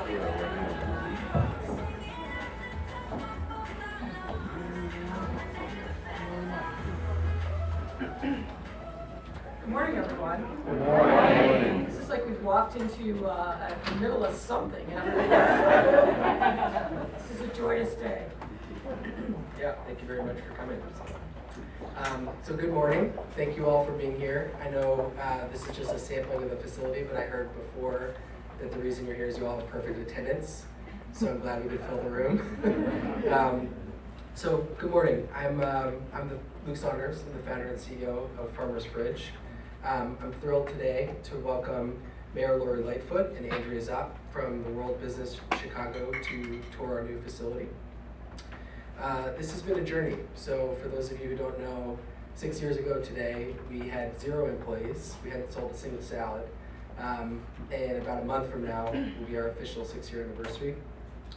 Good morning, everyone. Good morning. This is like we've walked into the middle of something. This is a joyous day. Yeah, thank you very much for coming. So good morning. Thank you all for being here. I know this is just a sampling of the facility, but I heard before that the reason you're here is you all have perfect attendance. So I'm glad we could fill the room. So good morning. I'm Luke Saunders. I'm the founder and CEO of Farmers Fridge. I'm thrilled today to welcome Mayor Lori Lightfoot and Andrea Zopp from the World Business Chicago to tour our new facility. This has been a journey. So for those of you who don't know, 6 years ago today, we had 0 employees. We hadn't sold a single salad. And about a month from now will be our official 6-year anniversary.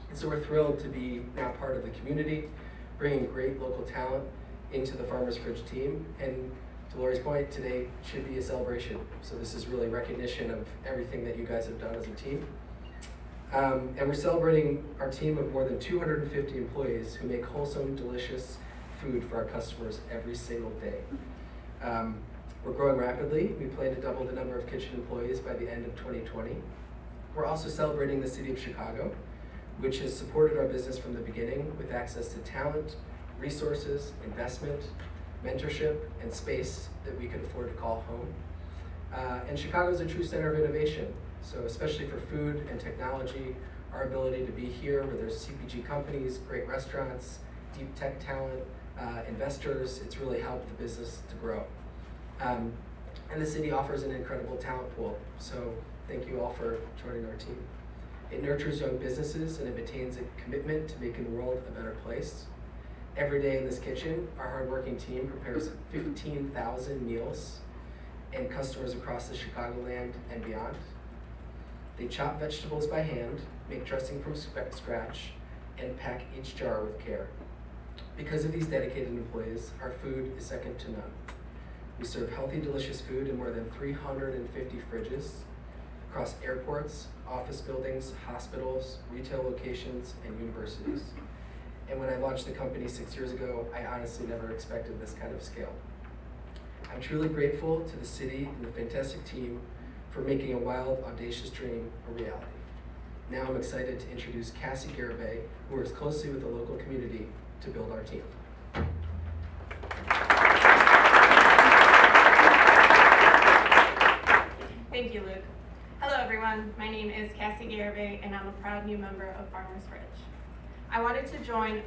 And so we're thrilled to be now part of the community, bringing great local talent into the Farmers Fridge team. And to Lori's point, today should be a celebration. So this is really recognition of everything that you guys have done as a team. And we're celebrating our team of more than 250 employees who make wholesome, delicious food for our customers every single day. We're growing rapidly. We plan to double the number of kitchen employees by the end of 2020. We're also celebrating the city of Chicago, which has supported our business from the beginning with access to talent, resources, investment, mentorship, and space that we could afford to call home. And Chicago is a true center of innovation. So especially for food and technology, our ability to be here where there's CPG companies, great restaurants, deep tech talent, investors, it's really helped the business to grow. And the city offers an incredible talent pool. So thank you all for joining our team. It nurtures young businesses and it maintains a commitment to making the world a better place. Every day in this kitchen, our hardworking team prepares 15,000 meals and customers across the Chicagoland and beyond. They chop vegetables by hand, make dressing from scratch, and pack each jar with care. Because of these dedicated employees, our food is second to none. We serve healthy, delicious food in more than 350 fridges across airports, office buildings, hospitals, retail locations, and universities. And when I launched the company 6 years ago, I honestly never expected this kind of scale. I'm truly grateful to the city and the fantastic team for making a wild, audacious dream a reality. Now I'm excited to introduce Cassie Garibay, who works closely with the local community to build our team. Thank you, Luke. Hello, everyone. My name is Cassie Garibay, and I'm a proud new member of Farmers Fridge. I wanted to join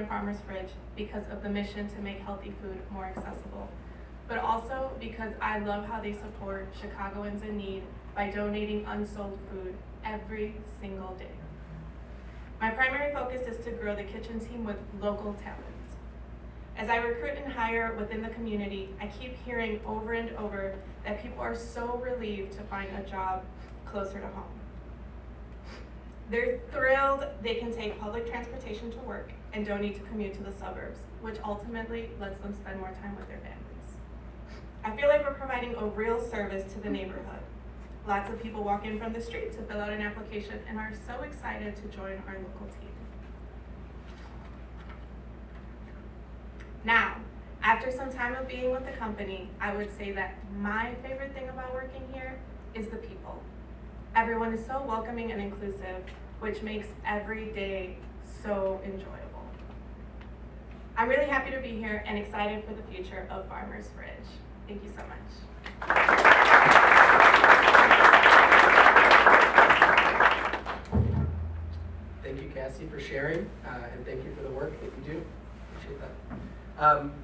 Farmers Fridge because of the mission to make healthy food more accessible, but also because I love how they support Chicagoans in need by donating unsold food every single day. My primary focus is to grow the kitchen team with local talent. As I recruit and hire within the community, I keep hearing over and over that people are so relieved to find a job closer to home. They're thrilled they can take public transportation to work and don't need to commute to the suburbs, which ultimately lets them spend more time with their families. I feel like we're providing a real service to the neighborhood. Lots of people walk in from the street to fill out an application and are so excited to join our local team. Now, after some time of being with the company, I would say that my favorite thing about working here is the people. Everyone is so welcoming and inclusive, which makes every day so enjoyable. I'm really happy to be here and excited for the future of Farmers Fridge. Thank you so much. Thank you, Cassie, for sharing, and thank you for the work that you do. Appreciate that.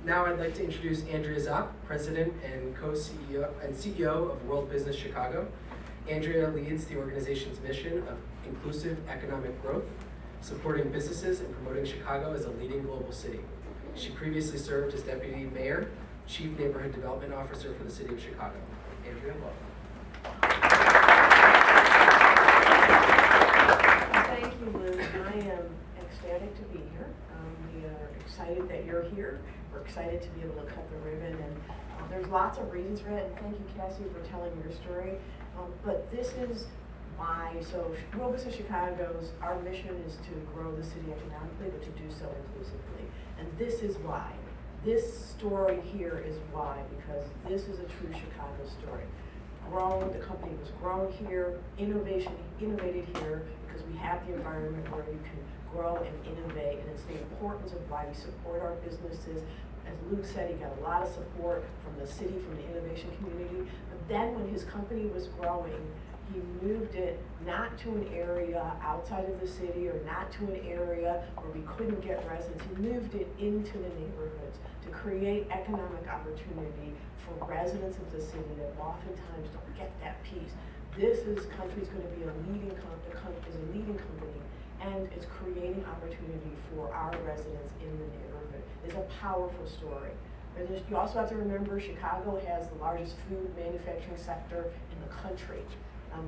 Now I'd like to introduce Andrea Zopp, President and CEO of World Business Chicago. Andrea leads the organization's mission of inclusive economic growth, supporting businesses and promoting Chicago as a leading global city. She previously served as Deputy Mayor, Chief Neighborhood Development Officer for the City of Chicago. Andrea, welcome. Thank you, Luke. I am ecstatic to be here. We are excited that you're here. We're excited to be able to cut the ribbon, and there's lots of reasons for that. And thank you, Cassie, for telling your story. But this is why. So Rural Business Chicago's, our mission is to grow the city economically, but to do so inclusively. And this is why. This story here is why, because this is a true Chicago story. The company was grown here, innovated here, because we have the environment where you can grow and innovate, and it's the importance of why we support our businesses. As Luke said, he got a lot of support from the city, from the innovation community, but then when his company was growing, he moved it not to an area outside of the city or not to an area where we couldn't get residents. He moved it into the neighborhoods to create economic opportunity for residents of the city that oftentimes don't get that piece. This country's going to be a leading company, and it's creating opportunity for our residents in the neighborhood. It's a powerful story. You also have to remember Chicago has the largest food manufacturing sector in the country.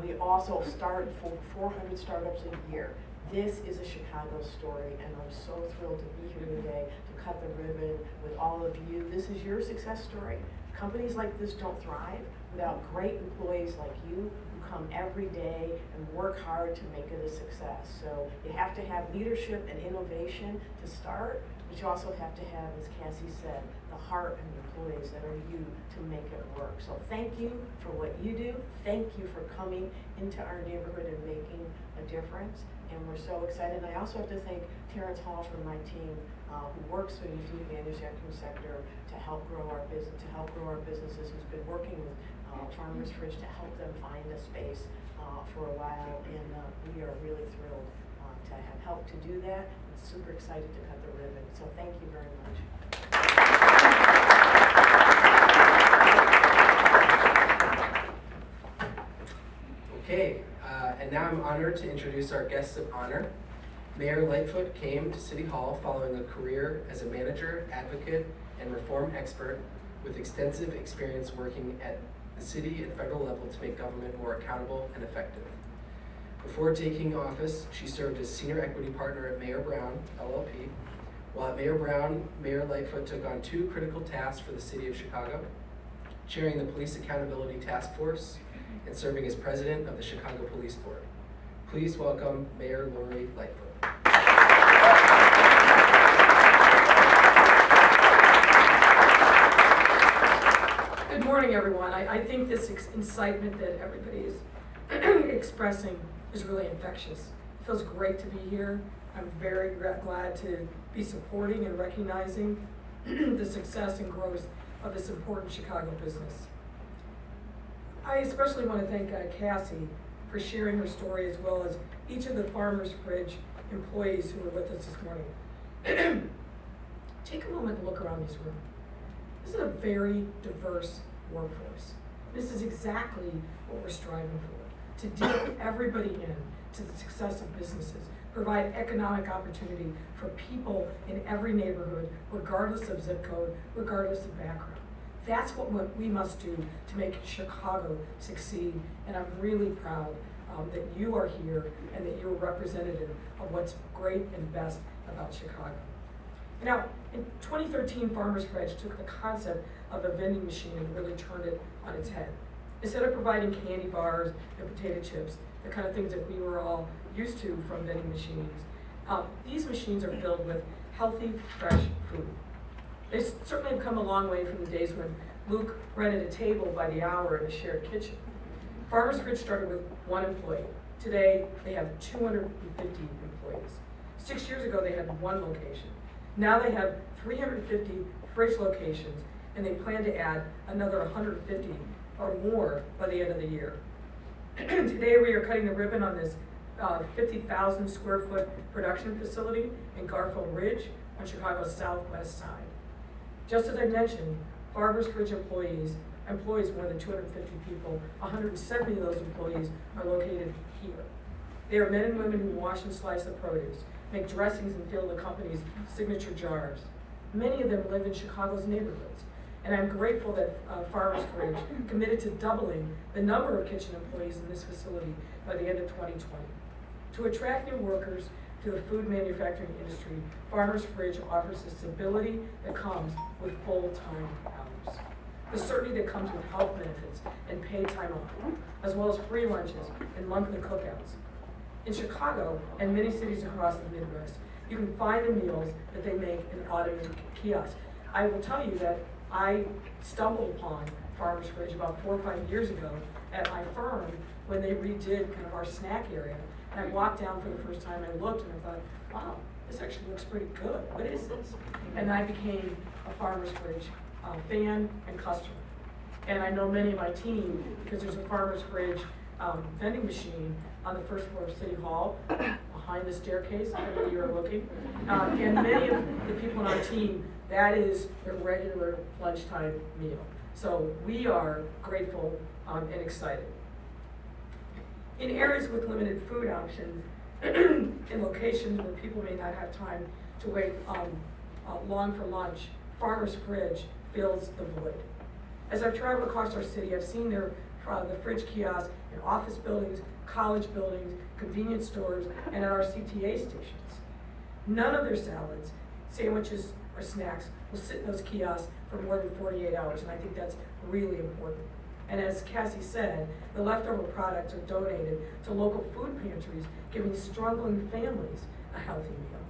We also start 400 startups a year. This is a Chicago story, and I'm so thrilled to be here today to cut the ribbon with all of you. This is your success story. Companies like this don't thrive without great employees like you who come every day and work hard to make it a success. So you have to have leadership and innovation to start, but you also have to have, as Cassie said, the heart and the employees that are you to make it work. So thank you for what you do. Thank you for coming into our neighborhood and making a difference. And we're so excited. And I also have to thank Terrence Hall from my team, who works in the food manufacturing sector to help grow our businesses, who's been working with Farmers Fridge to help them find a space for a while. And we are really thrilled to have helped to do that. And super excited to cut the ribbon. So thank you very much. Okay, and now I'm honored to introduce our guests of honor. Mayor Lightfoot came to City Hall following a career as a manager, advocate, and reform expert with extensive experience working at the city and federal level to make government more accountable and effective. Before taking office, she served as senior equity partner at Mayer Brown, LLP. While at Mayer Brown, Mayor Lightfoot took on two critical tasks for the city of Chicago: chairing the Police Accountability Task Force and serving as president of the Chicago Police Board. Please welcome Mayor Lori Lightfoot. Good morning, everyone. I think this excitement that everybody is expressing is really infectious. It feels great to be here. I'm very glad to be supporting and recognizing the success and growth of this important Chicago business. I especially want to thank Cassie for sharing her story, as well as each of the Farmers Fridge employees who are with us this morning. Take a moment and look around this room. This is a very diverse workforce. This is exactly what we're striving for, to dip everybody in to the success of businesses, provide economic opportunity for people in every neighborhood, regardless of zip code, regardless of background. That's what we must do to make Chicago succeed, and I'm really proud that you are here and that you're representative of what's great and best about Chicago. Now, in 2013, Farmers Fridge took the concept of a vending machine and really turned it on its head. Instead of providing candy bars and potato chips, the kind of things that we were all used to from vending machines, these machines are filled with healthy, fresh food. They certainly have come a long way from the days when Luke rented a table by the hour in a shared kitchen. Farmers Fridge started with one employee. Today, they have 250 employees. 6 years ago, they had one location. Now they have 350 fridge locations, and they plan to add another 150 or more by the end of the year. Today, we are cutting the ribbon on this 50,000 square foot production facility in Garfield Ridge on Chicago's southwest side. Just as I mentioned, Farmers Fridge employs more than 250 people. 170 of those employees are located here. They are men and women who wash and slice the produce, make dressings and fill the company's signature jars. Many of them live in Chicago's neighborhoods, and I'm grateful that Farmers Fridge committed to doubling the number of kitchen employees in this facility by the end of 2020. To attract new workers to the food manufacturing industry, Farmers Fridge offers the stability that comes with full-time hours. the certainty that comes with health benefits and paid time off, as well as free lunches and monthly cookouts. In Chicago and many cities across the Midwest, you can find the meals that they make in automated kiosks. I will tell you that I stumbled upon Farmer's Fridge about 4 or 5 years ago at my firm when they redid kind of our snack area. And I walked down for the first time, I looked and I thought, wow, this actually looks pretty good. What is this? And I became a Farmer's Fridge fan and customer. And I know many of my team, because there's a Farmer's Fridge vending machine on the first floor of City Hall, behind the staircase, if any of you are looking. And many of the people on our team, that is their regular lunchtime meal. So we are grateful and excited. In areas with limited food options, in locations where people may not have time to wait long for lunch, Farmer's Fridge fills the void. As I've traveled across our city, I've seen the fridge kiosks in office buildings, college buildings, convenience stores, and at our CTA stations. None of their salads, sandwiches, or snacks will sit in those kiosks for more than 48 hours, and I think that's really important. And as Cassie said, the leftover products are donated to local food pantries, giving struggling families a healthy meal.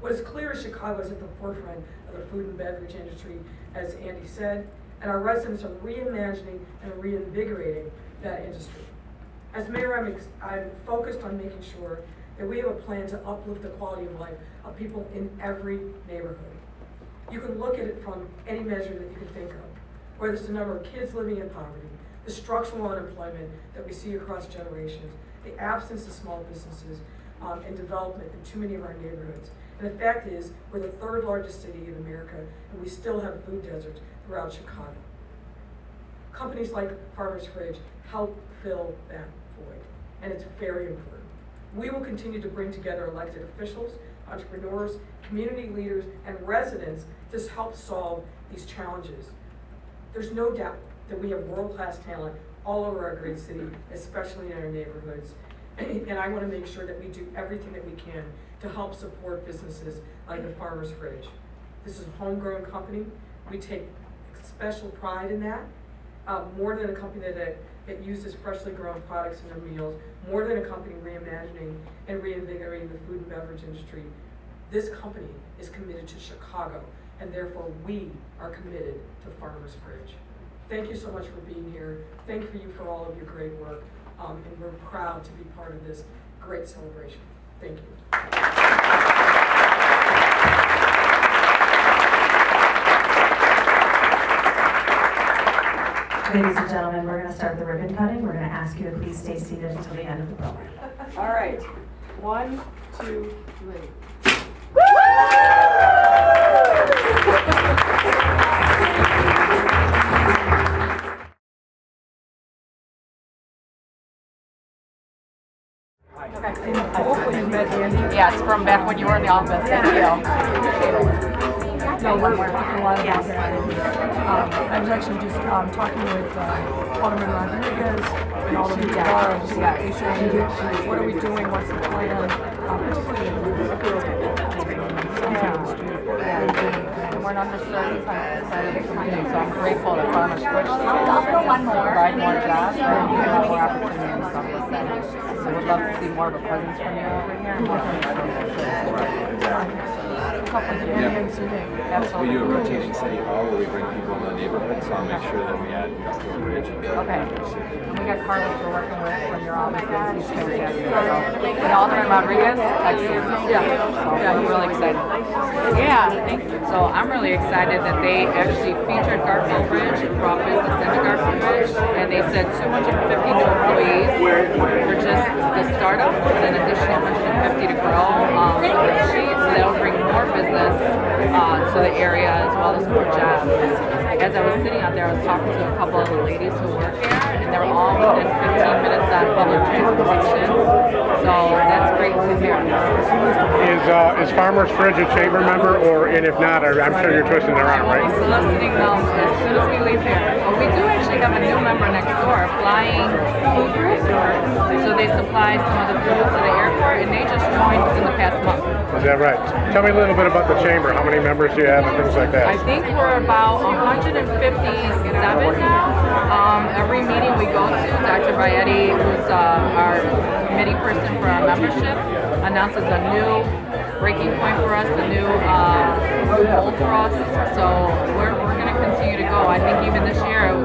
What is clear is Chicago is at the forefront of the food and beverage industry, as Andy said, and our residents are reimagining and reinvigorating that industry. As mayor, I'm focused on making sure that we have a plan to uplift the quality of life of people in every neighborhood. You can look at it from any measure that you can think of, whether it's the number of kids living in poverty, the structural unemployment that we see across generations, the absence of small businesses and development in too many of our neighborhoods. And the fact is, we're the third largest city in America, and we still have food deserts throughout Chicago. Companies like Farmer's Fridge help fill that void, and it's very important. We will continue to bring together elected officials, entrepreneurs, community leaders, and residents to help solve these challenges. There's no doubt that we have world-class talent all over our great city, especially in our neighborhoods. And I want to make sure that we do everything that we can to help support businesses like the Farmer's Fridge. This is a homegrown company. We take special pride in that. More than a company that uses freshly grown products in their meals, more than a company reimagining and reinvigorating the food and beverage industry, this company is committed to Chicago, and therefore we are committed to Farmer's Fridge. Thank you so much for being here. Thank you for all of your great work, and we're proud to be part of this great celebration. Thank you. Ladies and gentlemen, we're going to start the ribbon cutting. We're going to ask you to please stay seated until the end of the program. All right, 1, 2, 3. Yes, from back when you were in the office. Thank you. No, we're talking a lot about that. I was actually just talking with Alderman Rodriguez and Alderman Guevara, just saying, what are we doing, what's the plan, particularly in And we're not necessarily side of the community, so I'm grateful that Farmer's Fridge provide more jobs and more opportunity and stuff like that. So we'd love to see more of a presence from you over here and more Absolutely. We do a rotating city hall where we bring people in the neighborhood, so I'll make sure that we add Festival Bridge. Okay. We got Carlos we're working with from your office. He's fantastic. And Alderman Rodriguez, excellent. Yeah, I'm really excited. Yeah, thank you. So I'm really excited that they actually featured Garfield Bridge and brought business into Garfield Bridge, and they said 250 new employees for just the startup, and an additional 150 to grow. So that'll bring more business to the area as well as more jobs. As I was sitting out there, I was talking to a couple of the ladies who work here, and they're all within 15 minutes on public transportation. So that's great to hear. Is Farmer's Fridge a chamber member, and if not, I'm sure you're twisting their arm, right? I'm soliciting them as soon as we leave here. But we do actually have a new member next door, Flying Food Group. So they supply some of the food to the airport, and they just joined within the past month. Is that right? Tell me a little bit about the chamber. How many members do you have and things like I that? think we're about 157 now. Every meeting we go to, Dr. Vietti, who's our committee person for our membership, announces a new breaking point for us, a new goal for us. So we're going to continue to go. I think even this year it